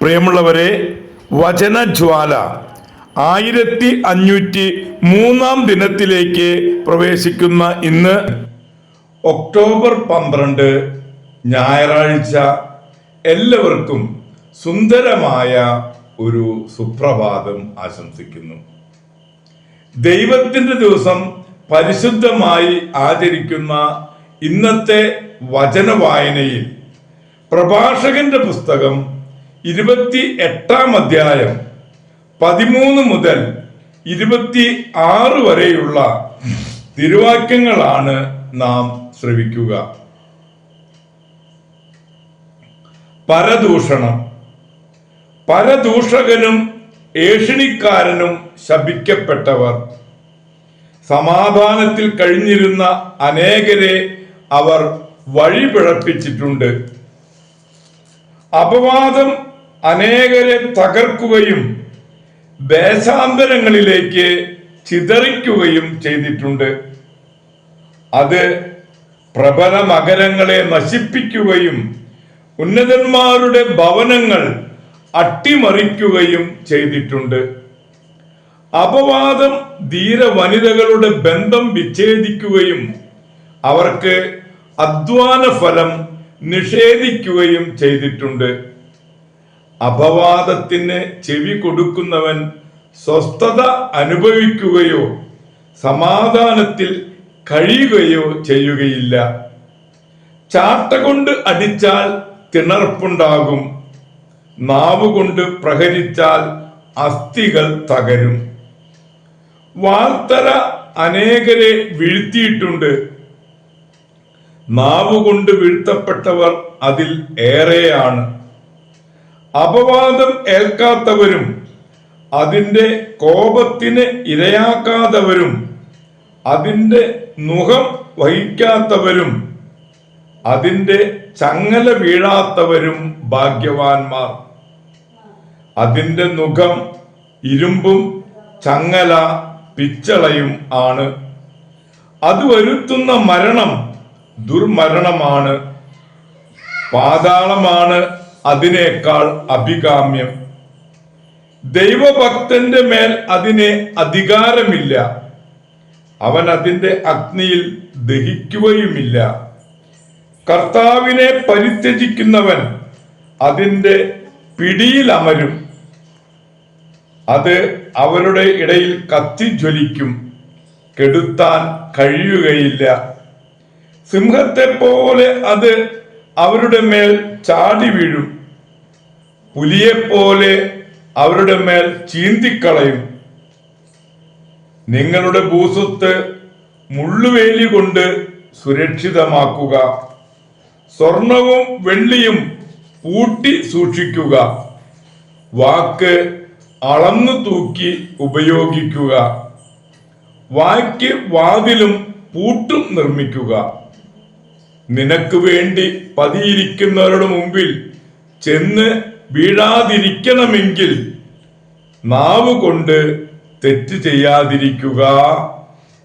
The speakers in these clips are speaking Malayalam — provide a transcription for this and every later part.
പ്രിയമുള്ളവരെ, വചനജ്വാല 1503 ദിനത്തിലേക്ക് പ്രവേശിക്കുന്ന ഇന്ന് ഒക്ടോബർ 12 ഞായറാഴ്ച എല്ലാവർക്കും സുന്ദരമായ ഒരു സുപ്രഭാതം ആശംസിക്കുന്നു. ദൈവത്തിൻ്റെ ദിവസം പരിശുദ്ധമായി ആചരിക്കുന്ന ഇന്നത്തെ വചന വായനയിൽ പ്രഭാഷകന്റെ പുസ്തകം 28-ാം അധ്യായം 13 മുതൽ 26 വരെയുള്ള തിരുവാക്യങ്ങളാണ് നാം ശ്രവിക്കുക. പരദൂഷണം. പരദൂഷകനും ഏഷണിക്കാരനും ശപിക്കപ്പെട്ടവർ. സമാധാനത്തിൽ കഴിഞ്ഞിരുന്ന അനേകരെ അവർ വഴിപിഴപ്പിച്ചിട്ടുണ്ട്. അപവാദം അനേകരെ തകർക്കുകയും ദേശാന്തരങ്ങളിലേക്ക് ചിതറിക്കുകയും ചെയ്തിട്ടുണ്ട്. അത് പ്രബല നഗരങ്ങളെ നശിപ്പിക്കുകയും ഉന്നതന്മാരുടെ ഭവനങ്ങൾ അട്ടിമറിക്കുകയും ചെയ്തിട്ടുണ്ട്. അപവാദം ധീര വനിതകളുടെ ബന്ധം വിച്ഛേദിക്കുകയും അവർക്ക് അധ്വാന ഫലം നിഷേധിക്കുകയും ചെയ്തിട്ടുണ്ട്. അപവാദത്തിന് ചെവി കൊടുക്കുന്നവൻ സ്വസ്ഥത അനുഭവിക്കുകയോ സമാധാനത്തിൽ കഴിയുകയോ ചെയ്യുകയില്ല. ചാട്ട കൊണ്ട് അടിച്ചാൽ തിണർപ്പുണ്ടാകും, നാവുകൊണ്ട് പ്രഹരിച്ചാൽ അസ്ഥികൾ തകരും. വാർത്തല അനേകരെ വീഴ്ത്തിയിട്ടുണ്ട്. നാവുകൊണ്ട് വീഴ്ത്തപ്പെട്ടവർ അതിൽ ഏറെയാണ്. അപവാദം ഏൽക്കാത്തവരും അതിൻ്റെ കോപത്തിന് ഇരയാക്കാത്തവരും അതിൻ്റെ നുകം വഹിക്കാത്തവരും അതിൻ്റെ ചങ്ങല വീഴാത്തവരും ഭാഗ്യവാന്മാർ. അതിൻ്റെ നുകം ഇരുമ്പും ചങ്ങല പിച്ചളയും ആണ്. അത് വരുത്തുന്ന മരണം ദുർമരണമാണ്. പാതാളമാണ് അതിനേക്കാൾ അഭികാമ്യം. ദൈവഭക്തന്റെ മേൽ അതിന് അധികാരമില്ല. അവൻ അതിന്റെ അഗ്നിയിൽ ദഹിക്കുകയുമില്ല. കർത്താവിനെ പരിത്യജിക്കുന്നവൻ അതിന്റെ പിടിയിൽ അമരും. അത് അവരുടെ ഇടയിൽ കത്തിജ്വലിക്കും, കെടുത്താൻ കഴിയുകയില്ല. സിംഹത്തെ പോലെ അത് അവരുടെ മേൽ ചാടി വീഴും. പുലിയെപ്പോലെ അവരുടെ മേൽ ചീന്തിക്കളയും. നിങ്ങളുടെ ഭൂസ്വത്ത് മുള്ളുവേലി കൊണ്ട് സുരക്ഷിതമാക്കുക. സ്വർണവും വെള്ളിയും പൂട്ടി സൂക്ഷിക്കുക. വാക്ക് അളന്നു തൂക്കി ഉപയോഗിക്കുക. വായ്ക്ക് വാതിലും പൂട്ടും നിർമ്മിക്കുക. നിനക്ക് വേണ്ടി പതിയിരിക്കുന്നവരുടെ മുമ്പിൽ ചെന്ന് വീഴാതിരിക്കണമെങ്കിൽ നാവ് കൊണ്ട് തെറ്റ് ചെയ്യാതിരിക്കുക.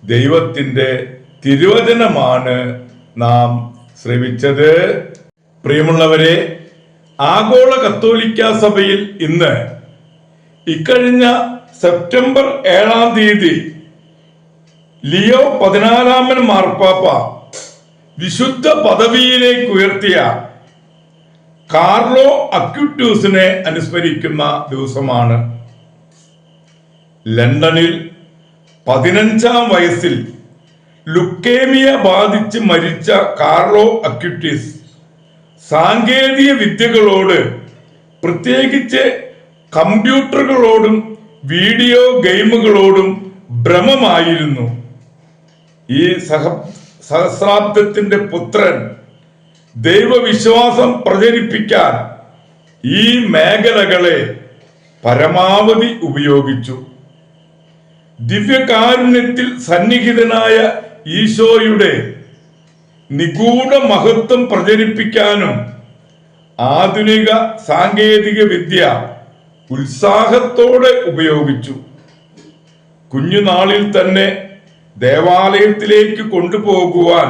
ദൈവത്തിൻ്റെ തിരുവചനമാണ് നാം ശ്രവിച്ചത്. പ്രിയമുള്ളവരെ, ആഗോള കത്തോലിക്ക സഭയിൽ ഇന്ന് ഇക്കഴിഞ്ഞ സെപ്റ്റംബർ 7-ാം തീയതി ലിയോ 14-ാമൻ മാർപ്പാപ്പ വിശുദ്ധ പദവിയിലേക്ക് ഉയർത്തിയ കാർലോ അക്യുറ്റൂസിനെ അനുസ്മരിക്കുന്ന ദിവസമാണ്. ലണ്ടനിൽ 15-ാം വയസ്സിൽ ലുക്കേമിയ ബാധിച്ച് മരിച്ച കാർലോ അക്യുറ്റീസ് സാങ്കേതിക വിദ്യകളോട്, പ്രത്യേകിച്ച് കമ്പ്യൂട്ടറുകളോടും വീഡിയോ ഗെയിമുകളോടും ഭ്രമമായിരുന്നു. ഈ സഹസ്രാബ്ദത്തിന്റെ പുത്രൻ ദൈവവിശ്വാസം പ്രചരിപ്പിക്കാൻ ഈ മേഖലകളെ പരമാവധി ഉപയോഗിച്ചു. ദിവ്യകാരുണ്യത്തിൽ സന്നിഹിതനായ ഈശോയുടെ നിഗൂഢ മഹത്വം പ്രചരിപ്പിക്കാനും ആധുനിക സാങ്കേതിക വിദ്യ ഉത്സാഹത്തോടെ ഉപയോഗിച്ചു. കുഞ്ഞുനാളിൽ തന്നെ ദേവാലയത്തിലേക്ക് കൊണ്ടുപോകുവാൻ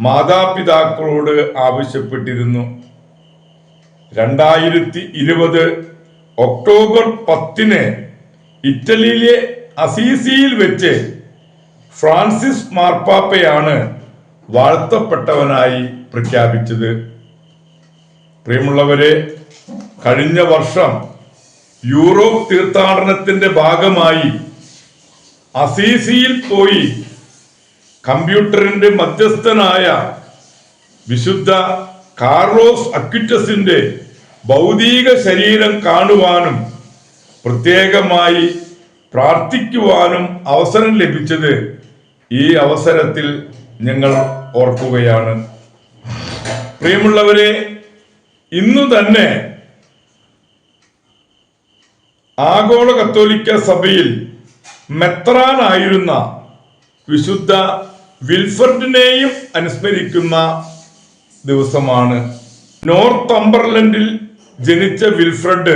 മാതാപിതാക്കളോട് ആവശ്യപ്പെട്ടിരുന്നു. 2020 ഒക്ടോബർ 10 ഇറ്റലിയിലെ അസീസിയിൽ വെച്ച് ഫ്രാൻസിസ് മാർപ്പാപ്പയാണ് വാഴ്ത്തപ്പെട്ടവനായി പ്രഖ്യാപിച്ചത്. പ്രിയമുള്ളവരെ, കഴിഞ്ഞ വർഷം യൂറോപ്പ് തീർത്ഥാടനത്തിന്റെ ഭാഗമായി അസീസിയിൽ പോയി കമ്പ്യൂട്ടറിന്റെ മധ്യസ്ഥനായ വിശുദ്ധ കാർലോസ് അക്വിറ്റസിന്റെ ഭൗതിക ശരീരം കാണുവാനും പ്രത്യേകമായി പ്രാർത്ഥിക്കുവാനും അവസരം ലഭിച്ചത് ഈ അവസരത്തിൽ ഞങ്ങൾ ഓർക്കുകയാണ്. പ്രിയമുള്ളവരെ, ഇന്നു തന്നെ ആഗോള കത്തോലിക്ക സഭയിൽ മെത്രാനായിരുന്ന വിശുദ്ധ വിൽഫർഡിനെയും അനുസ്മരിക്കുന്ന ദിവസമാണ്. നോർത്തംബർലൻഡിൽ ജനിച്ച വിൽഫ്രഡ്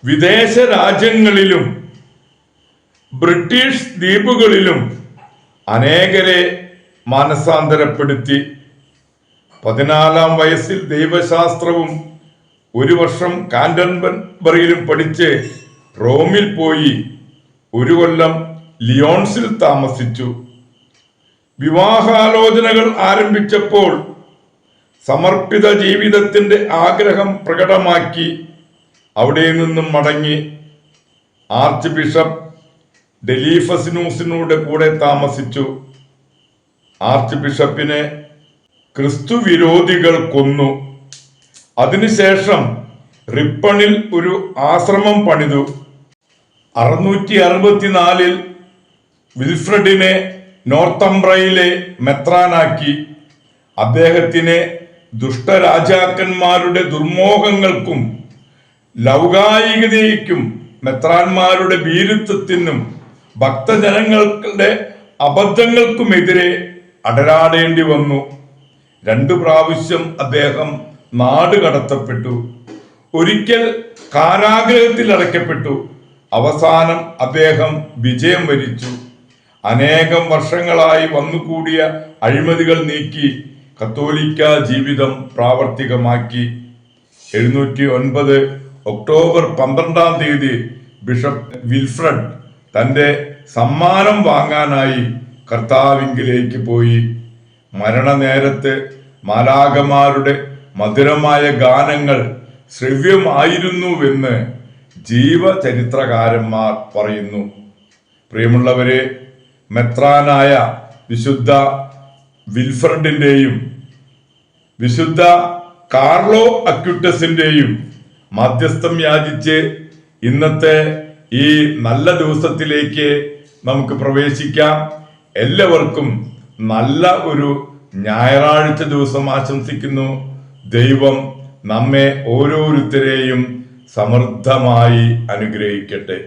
വിദേശ രാജ്യങ്ങളിലും ബ്രിട്ടീഷ് ദ്വീപുകളിലും അനേകരെ മാനസാന്തരപ്പെടുത്തി. 14 വയസ്സിൽ ദൈവശാസ്ത്രവും 1 വർഷം കാന്റർബറിയിലും പഠിച്ച് റോമിൽ പോയി 1 കൊല്ലം ലിയോൺസിൽ താമസിച്ചു. വിവാഹാലോചനകൾ ആരംഭിച്ചപ്പോൾ സമർപ്പിത ജീവിതത്തിന്റെ ആഗ്രഹം പ്രകടമാക്കി അവിടെ നിന്നും മടങ്ങി ആർച്ച് ബിഷപ്പ് ഡെലീഫസിനൂസിനോട് കൂടെ താമസിച്ചു. ആർച്ച് ബിഷപ്പിനെ ക്രിസ്തു വിരോധികൾ കൊന്നു. അതിനുശേഷം റിപ്പണിൽ ഒരു ആശ്രമം പണിതു. 664 വിൽഫ്രഡിനെ നോർത്തംബ്രയിലെ മെത്രാനാക്കി. അദ്ദേഹത്തിനെ ദുഷ്ടരാജാക്കന്മാരുടെ ദുർമോഹങ്ങൾക്കും ലൗകായികതയ്ക്കും മെത്രാന്മാരുടെ ഭീരുത്വത്തിനും ഭക്തജനങ്ങളുടെ അബദ്ധങ്ങൾക്കുമെതിരെ അടരാടേണ്ടി വന്നു. 2 പ്രാവശ്യം അദ്ദേഹം നാട് കടത്തപ്പെട്ടു. ഒരിക്കൽ കാരാഗ്രഹത്തിൽ അടയ്ക്കപ്പെട്ടു. അവസാനം അദ്ദേഹം വിജയം വരിച്ചു. അനേകം വർഷങ്ങളായി വന്നുകൂടിയ അഴിമതികൾ നീക്കി കത്തോലിക്ക ജീവിതം പ്രാവർത്തികമാക്കി. 709 ഒക്ടോബർ 12 ബിഷപ്പ് വിൽഫ്രഡ് തന്റെ സമ്മാനം വാങ്ങാനായി കർത്താവിങ്കിലേക്ക് പോയി. മരണനേരത്ത് മാലാഖമാരുടെ മധുരമായ ഗാനങ്ങൾ ശ്രവ്യമായിരുന്നുവെന്ന് ജീവചരിത്രകാരന്മാർ പറയുന്നു. പ്രിയമുള്ളവരെ, മെത്രാനായ വിശുദ്ധ വിൽഫ്രഡിന്റെയും വിശുദ്ധ കാർലോ അക്വിറ്റസിന്റെയും മധ്യസ്ഥം യാചിച്ച് ഇന്നത്തെ ഈ നല്ല ദിവസത്തിലേക്ക് നമുക്ക് പ്രവേശിക്കാം. എല്ലാവർക്കും നല്ല ഒരു ഞായറാഴ്ച ദിവസം ആശംസിക്കുന്നു. ദൈവം നമ്മെ ഓരോരുത്തരെയും സമൃദ്ധമായി അനുഗ്രഹിക്കട്ടെ.